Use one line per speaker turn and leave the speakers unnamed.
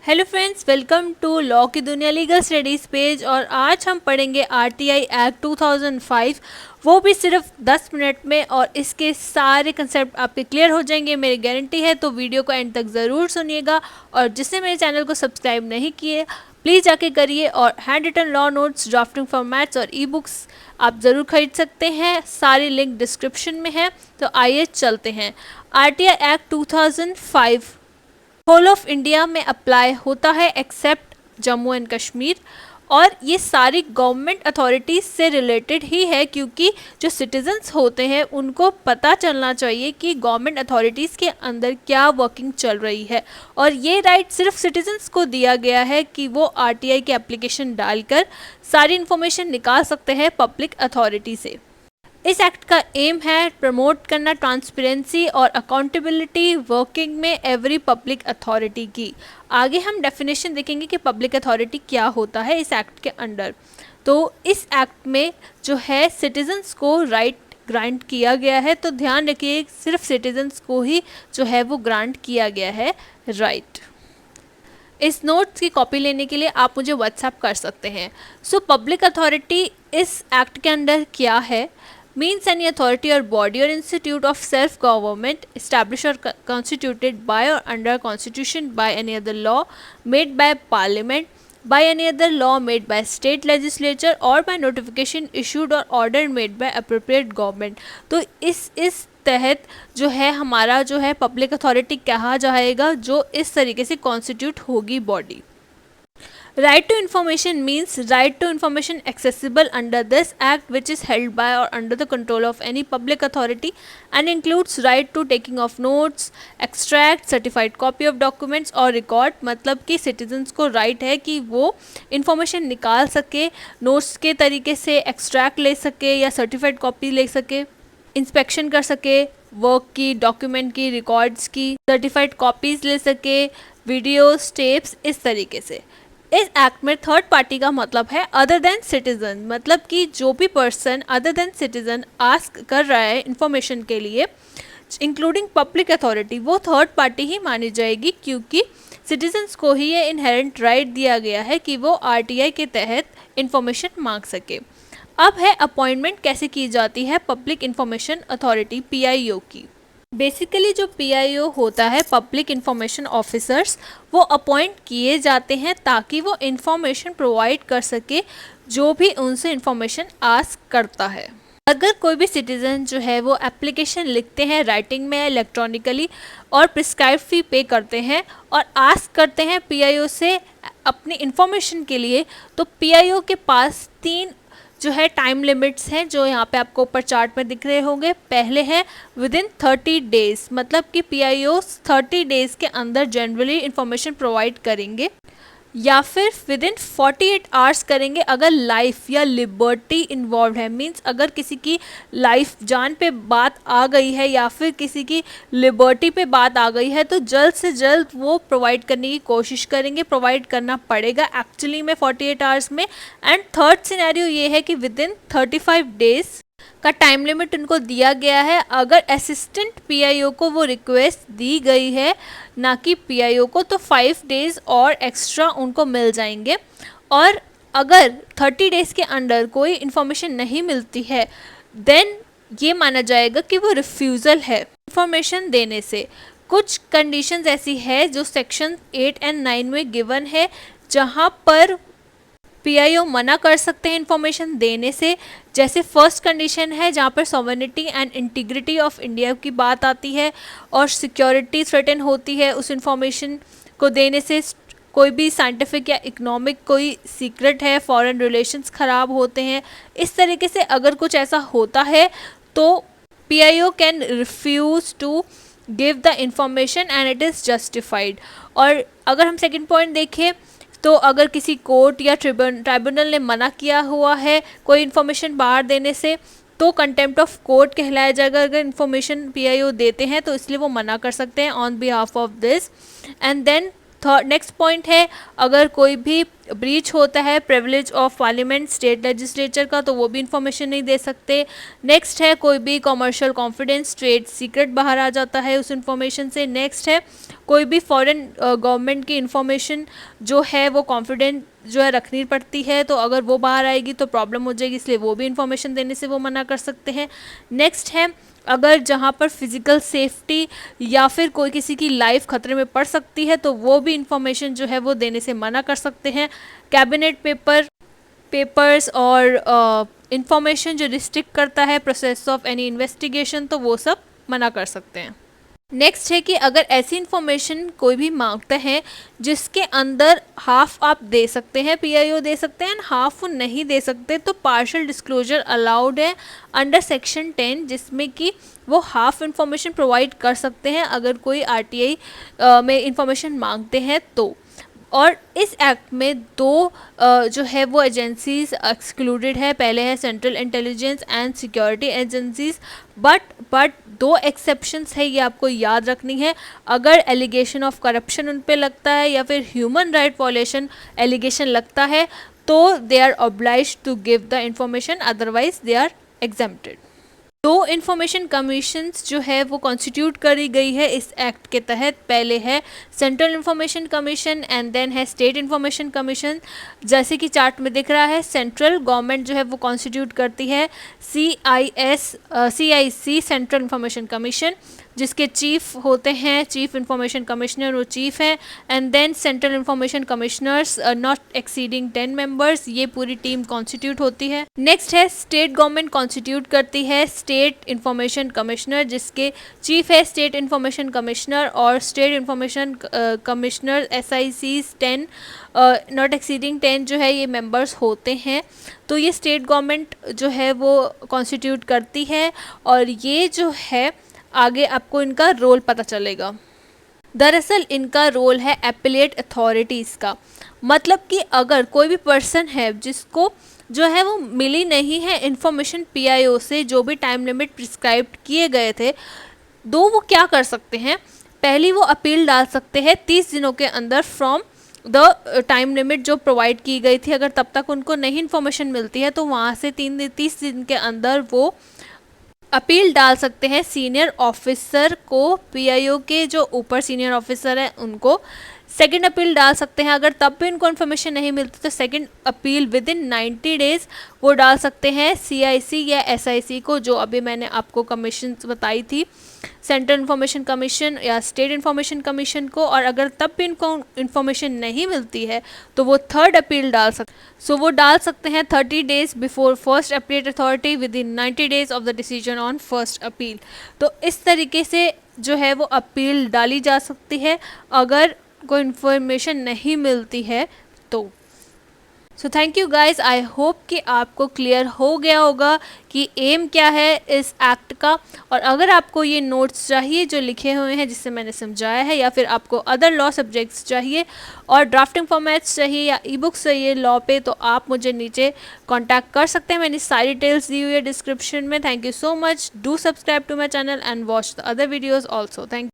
Hello friends, welcome to law की दुनिया legal studies page. और आज हम पढ़ेंगे आरटीआई एक्ट 2005, वो भी सिर्फ 10 मिनट में। और इसके सारे कंसेप्ट आपके क्लियर हो जाएंगे, मेरी गारंटी है। तो वीडियो को एंड तक ज़रूर सुनिएगा। और जिसने मेरे चैनल को सब्सक्राइब नहीं किए प्लीज़ जाके करिए। और hand written law notes, drafting formats और ई बुक्स आप ज़रूर खरीद सकते हैं, सारी लिंक डिस्क्रिप्शन में है। तो आइए चलते हैं। RTI act 2005 whole of India में अप्लाई होता है एक्सेप्ट जम्मू एंड कश्मीर। और ये सारी गवर्नमेंट अथॉरिटीज़ से रिलेटेड ही है, क्योंकि जो सिटीजन्स होते हैं उनको पता चलना चाहिए कि गवर्नमेंट अथॉरिटीज़ के अंदर क्या वर्किंग चल रही है। और ये राइट सिर्फ सिटीजन्स को दिया गया है कि वो आरटीआई की एप्लीकेशन डालकर सारी इन्फॉर्मेशन निकाल सकते हैं पब्लिक अथॉरिटी से। इस एक्ट का एम है प्रमोट करना ट्रांसपेरेंसी और अकाउंटेबिलिटी वर्किंग में एवरी पब्लिक अथॉरिटी की। आगे हम डेफिनेशन देखेंगे कि पब्लिक अथॉरिटी क्या होता है इस एक्ट के अंडर। तो इस एक्ट में जो है सिटीजन्स को राइट ग्रांट किया गया है। तो ध्यान रखिए, सिर्फ सिटीजन्स को ही जो है वो ग्रांट किया गया है राइट। इस नोट्स की कॉपी लेने के लिए आप मुझे व्हाट्सएप कर सकते हैं। सो पब्लिक अथॉरिटी इस एक्ट के अंडर क्या है? Means any authority or body or institute of self-government established or constituted by or under constitution by any other law made by parliament, by any other law made by state legislature or by notification issued or order made by appropriate government। तो इस तहत जो है हमारा जो है public authority कहा जाएगा, जो इस तरीके से कॉन्स्टिट्यूट होगी body. Right to information means right to information accessible under this act which is held by or under the control of any public authority and includes right to taking of notes, extract, certified copy of documents और record। मतलब कि citizens को right है कि वो information निकाल सके, notes के तरीके से extract ले सके या certified copy ले सके, inspection कर सके वर्क की, डॉक्यूमेंट की, रिकॉर्ड्स की, सर्टिफाइड कॉपीज़ ले सके, वीडियोस, टेप्स, इस तरीके से। इस एक्ट में थर्ड पार्टी का मतलब है अदर देन सिटीजन। मतलब कि जो भी person other than citizen ask कर रहा है इंफॉर्मेशन के लिए, इंक्लूडिंग पब्लिक अथॉरिटी, वो थर्ड पार्टी ही मानी जाएगी, क्योंकि सिटीजन्स को ही ये इनहेरेंट राइट दिया गया है कि वो आरटीआई के तहत इंफॉर्मेशन मांग सके। अब है अपॉइंटमेंट कैसे की जाती है पब्लिक इंफॉर्मेशन अथॉरिटी पीआईओ की। बेसिकली जो पीआईओ होता है, पब्लिक इंफॉर्मेशन ऑफिसर्स, वो अपॉइंट किए जाते हैं ताकि वो इंफॉर्मेशन प्रोवाइड कर सके जो भी उनसे इंफॉर्मेशन आस्क करता है। अगर कोई भी सिटीज़न जो है वो एप्लीकेशन लिखते हैं राइटिंग में, इलेक्ट्रॉनिकली, और प्रिस्क्राइब फी पे करते हैं और आस्क करते हैं पीआईओ से अपनी इंफॉर्मेशन के लिए, तो पीआईओ के पास 3 जो है टाइम लिमिट्स हैं, जो यहाँ पे आपको ऊपर चार्ट में दिख रहे होंगे। पहले है विद इन 30 डेज़, मतलब कि पीआईओ 30 डेज़ के अंदर जनरली इंफॉर्मेशन प्रोवाइड करेंगे, या फिर विद इन 48 आवर्स करेंगे अगर लाइफ या लिबर्टी इन्वॉल्व है। मींस अगर किसी की लाइफ, जान पे बात आ गई है या फिर किसी की लिबर्टी पे बात आ गई है, तो जल्द से जल्द वो प्रोवाइड करने की कोशिश करेंगे। प्रोवाइड करना पड़ेगा एक्चुअली में 48 आवर्स में। एंड थर्ड सिनेरियो ये है कि विद इन 35 डेज का टाइम लिमिट उनको दिया गया है, अगर असिस्टेंट पीआईओ को वो रिक्वेस्ट दी गई है, ना कि पीआईओ को, तो 5 डेज़ और एक्स्ट्रा उनको मिल जाएंगे। और अगर 30 डेज़ के अंडर कोई इन्फॉर्मेशन नहीं मिलती है, देन ये माना जाएगा कि वो रिफ्यूज़ल है इन्फॉर्मेशन देने से। कुछ कंडीशंस ऐसी है जो सेक्शन 8 और 9 में गिवन है, जहाँ पर पीआईओ मना कर सकते हैं इन्फॉर्मेशन देने से। जैसे फर्स्ट कंडीशन है जहाँ पर sovereignty and integrity of India की बात आती है और सिक्योरिटी थ्रेटन होती है उस इंफॉर्मेशन को देने से। कोई भी साइंटिफिक या इकोनॉमिक कोई सीक्रेट है, फॉरेन रिलेशंस ख़राब होते हैं, इस तरीके से अगर कुछ ऐसा होता है तो PIO can refuse to give the information and it is justified. और अगर हम सेकेंड पॉइंट देखें, तो अगर किसी कोर्ट या ट्राइब्यूनल ने मना किया हुआ है कोई इन्फॉर्मेशन बाहर देने से, तो कंटेम्प्ट ऑफ कोर्ट कहलाया जाएगा। अगर इन्फॉर्मेशन पीआईओ देते हैं तो इसलिए वो मना कर सकते हैं on behalf of this. And then next point है, अगर कोई भी ब्रीच होता है privilege of parliament state legislature का तो वो भी इंफॉर्मेशन नहीं दे सकते। नेक्स्ट है, कोई भी कॉमर्शियल कॉन्फिडेंस ट्रेड सीक्रेट बाहर आ जाता है उस इंफॉर्मेशन से। नेक्स्ट है, कोई भी फॉरेन गवर्नमेंट की इंफॉर्मेशन जो है वो कॉन्फिडेंट जो है रखनी पड़ती है, तो अगर वो बाहर आएगी तो प्रॉब्लम हो जाएगी, इसलिए वो भी इंफॉर्मेशन देने से वो मना कर सकते हैं। नेक्स्ट है, अगर जहाँ पर फिज़िकल सेफ्टी या फिर कोई किसी की लाइफ खतरे में पड़ सकती है तो वो भी इंफॉर्मेशन जो है वो देने से मना कर सकते हैं। कैबिनेट पेपर्स और इंफॉर्मेशन जो रिस्ट्रिक्ट करता है प्रोसेस ऑफ एनी इन्वेस्टिगेशन, तो वो सब मना कर सकते हैं। नेक्स्ट है कि अगर ऐसी इन्फॉर्मेशन कोई भी मांगता है जिसके अंदर हाफ आप दे सकते हैं, पीआईओ दे सकते हैं, एंड हाफ वो नहीं दे सकते, तो पार्शियल डिस्क्लोजर अलाउड है अंडर सेक्शन 10, जिसमें कि वो हाफ इंफॉर्मेशन प्रोवाइड कर सकते हैं अगर कोई आरटीआई में इंफॉर्मेशन मांगते हैं तो। और इस एक्ट में दो जो है वो एजेंसीज एक्सक्लूडेड है। पहले है central intelligence and security agencies, but दो एक्सेप्शंस है, ये आपको याद रखनी है। अगर एलिगेशन ऑफ करप्शन उन पे लगता है या फिर ह्यूमन राइट वॉलेशन एलिगेशन लगता है तो they are obliged to give the information, otherwise they are exempted. दो इंफॉर्मेशन कमीशंस जो है वो कॉन्स्टिट्यूट करी गई है इस एक्ट के तहत। पहले है central information commission and then है स्टेट इंफॉर्मेशन कमीशन। जैसे कि चार्ट में दिख रहा है, सेंट्रल गवर्नमेंट जो है वो कॉन्स्टिट्यूट करती है CIC सेंट्रल इंफॉर्मेशन कमीशन, जिसके चीफ होते हैं चीफ इंफॉर्मेशन कमिश्नर, वो चीफ है। And then central information commissioners not exceeding 10 members, ये पूरी टीम कॉन्स्टिट्यूट होती है। नेक्स्ट है, स्टेट गवर्नमेंट कॉन्स्टिट्यूट करती है स्टेट इंफॉर्मेशन कमिश्नर, जिसके चीफ है स्टेट इंफॉर्मेशन कमिश्नर, और state information commissioner SICs 10 not exceeding 10 जो है ये मेंबर्स होते हैं। तो ये स्टेट गवर्नमेंट जो है वो कॉन्स्टिट्यूट करती है, और ये जो है आगे आपको इनका रोल पता चलेगा। दरअसल इनका रोल है एपिलेट अथॉरिटीज़ का, मतलब कि अगर कोई भी पर्सन है जिसको जो है वो मिली नहीं है इंफॉर्मेशन पीआईओ से, जो भी टाइम लिमिट प्रिस्क्राइब किए गए थे, वो क्या कर सकते हैं, पहली वो अपील डाल सकते हैं 30 दिनों के अंदर फ्रॉम द टाइम लिमिट जो प्रोवाइड की गई थी। अगर तब तक उनको नहीं इन्फॉर्मेशन मिलती है तो वहाँ से 30 दिन के अंदर वो अपील डाल सकते हैं सीनियर ऑफिसर को, पीआईओ के जो ऊपर सीनियर ऑफिसर हैं उनको। सेकंड अपील डाल सकते हैं, अगर तब भी उनको इन्फॉर्मेशन नहीं मिलती तो second appeal with in 90 days वो डाल सकते हैं CIC या SIC को, जो अभी मैंने आपको कमीशन बताई थी, सेंट्रल इंफॉर्मेशन कमीशन या स्टेट इंफॉर्मेशन कमीशन को। और अगर तब भी इनको इन्फॉर्मेशन नहीं मिलती है तो वो थर्ड अपील डाल सकते वो डाल सकते हैं 30 days before first appeal authority with in 90 days of the decision on first appeal. तो इस तरीके से जो है वो अपील डाली जा सकती है अगर कोई इन्फॉर्मेशन नहीं मिलती है तो। So thank you guys, I hope कि आपको क्लियर हो गया होगा कि एम क्या है इस एक्ट का। और अगर आपको ये नोट्स चाहिए जो लिखे हुए हैं जिससे मैंने समझाया है, या फिर आपको अदर लॉ सब्जेक्ट्स चाहिए और ड्राफ्टिंग फॉर्मेट्स चाहिए या ई बुक्स चाहिए लॉ पे, तो आप मुझे नीचे कॉन्टैक्ट कर सकते हैं। मैंने सारी डिटेल्स दी हुई है डिस्क्रिप्शन में। Thank you so much, do subscribe to my channel and watch the other videos also. Thank